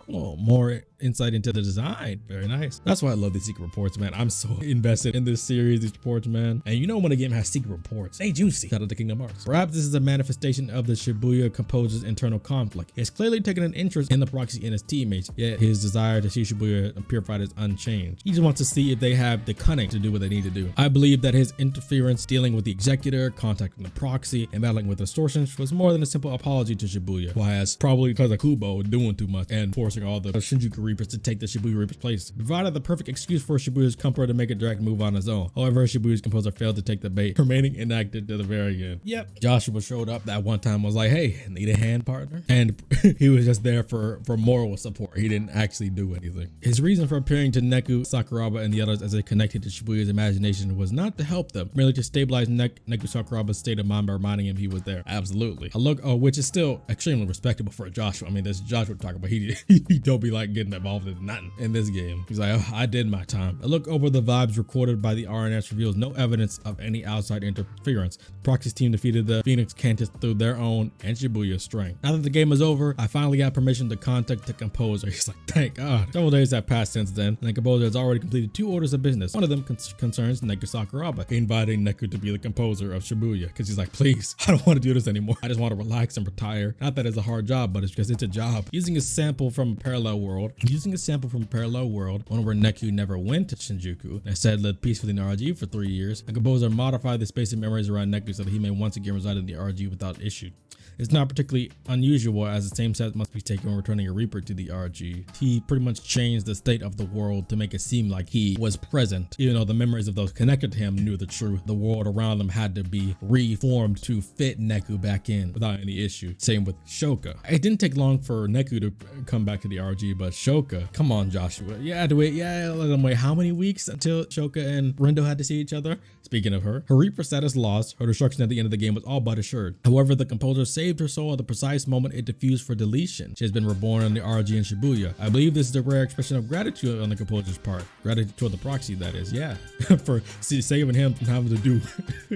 Oh, more insight into the design. Very nice. That's why I love these secret reports, man. I'm so invested in this series, these reports, man. And you know when a game has secret reports, they juicy. Shout out to Kingdom Hearts. Perhaps this is a manifestation of the Shibuya composer's internal conflict. He's clearly taken an interest in the proxy and his teammates, yet his desire to see Shibuya purified is unchanged. He just wants to see if they have the cunning to do what they need to do. I believe that his interference dealing with the executor, contacting the proxy, and battling with distortions was more than a simple apology to Shibuya. Why, as probably because of Kubo doing too much and forcing all the Shinjuku Reapers to take the Shibuya Reaper's place. It provided the perfect excuse for Shibuya's comfort to make a direct move on his own. However, Shibuya's composer failed to take the bait, remaining inactive to the very end. Yep. Joshua showed up that one time, was like, hey, need a hand, partner? And he was just there for moral support. He didn't actually do anything. His reason for appearing to Neku, Sakuraba, and the others as they connected to Shibuya's imagination was not to help them, merely to stabilize Neku Sakuraba's state of mind by reminding him he was there. Absolutely. A look, which is still extremely respectable for Joshua. I mean, there's Joshua talking about he don't be like getting involved in nothing in this game. He's like, oh, I did my time. A look over the vibes recorded by the RNS reveals no evidence of any outside interference. The Proxy's team defeated the Phoenix Cantus through their own and Shibuya's strength. Now that the game is over, I finally got permission to contact the composer. He's like, thank God. Several days have passed since then, and the composer has already completed 2 orders of business. One of them concerns Neku Sakuraba, inviting Neku to be the composer of Shibuya, because he's like, please, I don't want to do this anymore. I just want to relax and retire. Not that it's a hard job, but it's because it's a job. Using a sample from a parallel world, one where Neku never went to Shinjuku, and instead lived peacefully in the RG for 3 years, the composer modified the space and memories around Neku so that he may once again reside in the RG without issue. It's not particularly unusual, as the same steps must be taken when returning a Reaper to the RG. He pretty much changed the state of the world to make it seem like he was present. Even though the memories of those connected to him knew the truth, the world around them had to be reformed to fit Neku back in without any issue. Same with Shoka. It didn't take long for Neku to come back to the RG, but Shoka, come on Joshua. You had to wait, let them wait how many weeks until Shoka and Rendo had to see each other? Speaking of her Reaper status lost, her destruction at the end of the game was all but assured. However, the composer saved her soul at the precise moment it diffused for deletion. She has been reborn on the RG in Shibuya. I believe this is a rare expression of gratitude on the composer's part. Gratitude toward the Proxy, that is, yeah. For saving him from having to do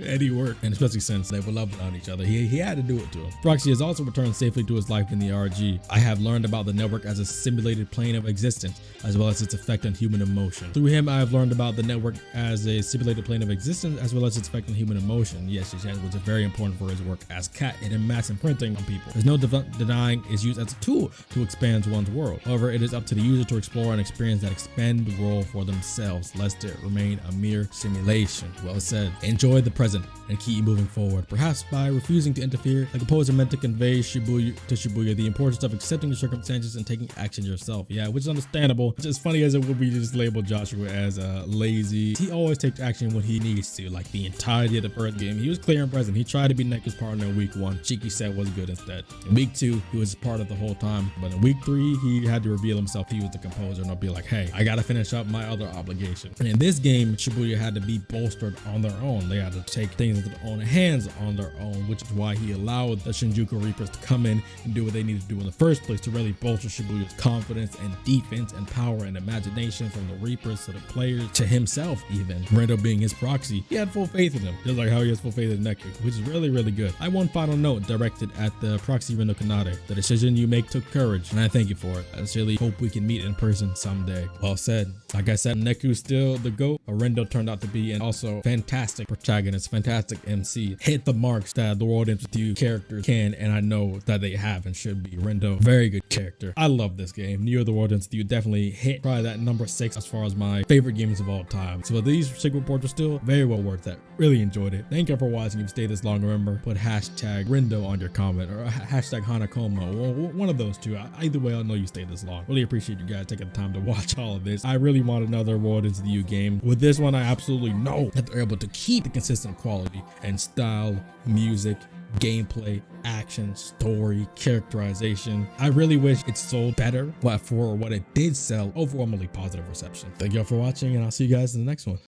any work, and especially since they were loving on each other. He had to do it to him. Proxy has also returned safely to his life in the RG. I have learned about the network as a simulated plane of existence, as well as its effect on human emotion. Through him, I have learned about the network as a simulated plane of existence, as well as its effect on human emotion. Yes, which was very important for his work as Cat in mass imprinting on people. There's no denying its use as a tool to expand one's world. However, it is up to the user to explore and experience that expanded world for themselves, lest it remain a mere simulation. Well said. Enjoy the present and keep moving forward. Perhaps by refusing to interfere, the composer meant to convey to Shibuya the importance of accepting the circumstances and taking action yourself. Yeah, which is understandable. It's as funny as it would be to just label Joshua as lazy. He always takes action when he needs to, like the entirety of the first game. He was clear and present. He tried to be Neku's partner in week 1. Cheeky said was good instead. In week 2, he was part of the whole time. But in week 3, he had to reveal himself. He was the composer and I'll be like, hey, I gotta finish up my other obligation. And in this game, Shibuya had to be bolstered on their own. They had to take things into their own hands on their own, which is why he allowed the Shinjuku Reapers to come in and do what they needed to do in the first place to really bolster Shibuya's confidence and defense and power and imagination, from the Reapers to the players to himself even. Rendo being his proxy, he had full faith in him, just like how he has full faith in Neku, which is really, really good. I have one final note directed at the proxy Rendo Kanade. The decision you make took courage, and I thank you for it. I sincerely hope we can meet in person someday. Well said. Like I said, Neku's still the GOAT. Rendo turned out to be an also fantastic protagonist, fantastic MC. Hit the marks that the World Ends With You characters can, and I know that they have and should be. Rendo, very good character. I love this game. Neo The World Ends With You definitely hit probably that number 6 as far as my favorite games of all time. So these secret reports are still very well worth it. Really enjoyed it. Thank you for watching. If you stayed this long, remember, put hashtag Rendo on your comment or hashtag Hanakoma, or one of those two. Either way, I know you stayed this long. Really appreciate you guys taking the time to watch all of this. I really want another World Ends With You game. With this one, I absolutely know that they're able to keep the consistent quality and style, music, gameplay, action, story, characterization. I really wish it sold better, but for what it did sell, overwhelmingly positive reception. Thank y'all for watching, and I'll see you guys in the next one.